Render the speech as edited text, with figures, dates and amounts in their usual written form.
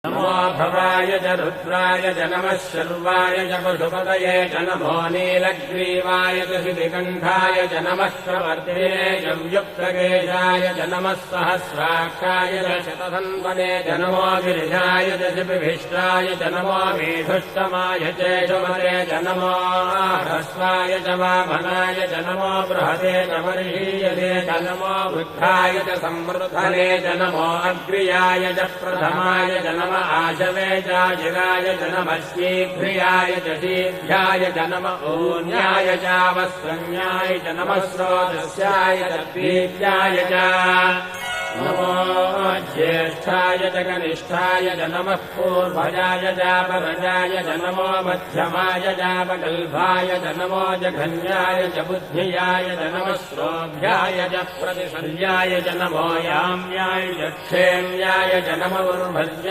नमो भवाय च रुद्राय च नमः शर्वाय च पशुपतये च नमो नीलग्रीवाय च शितिकण्ठाय च नमः प्रवर्तिने च व्युक्तकेशाय च नमः सहस्राक्षाय च शतधन्वने च नमो गिरिजाय च शिपिभिष्टाय च नमो मेधुष्टमाय चेशमरे च नमो ह्रस्वाय च वामनाय च नमो बृहते च वर्षीयते च नमो वृद्धाय च संवृद्धने च नमो अग्र्याय च प्रथमाय च नमो आशवे चाजिराय च नमः शीघ्रियाय च शीघ्राय च नमः ऊन्याय चावस्रन्याय च नमः स्रोतस्याय च द्वीत्याय च नमो ज्येष्ठाय च कनिष्ठाय च नमः पूर्वजाय चापरजाय च नमो मध्यमाय चापगल्भाय च नमो जघन्याय च बुद्धियाय च नमः श्रोभ्याय च प्रतिशल्याय च नमो याम्याय च क्षेम्याय च नमो उर्भज्याय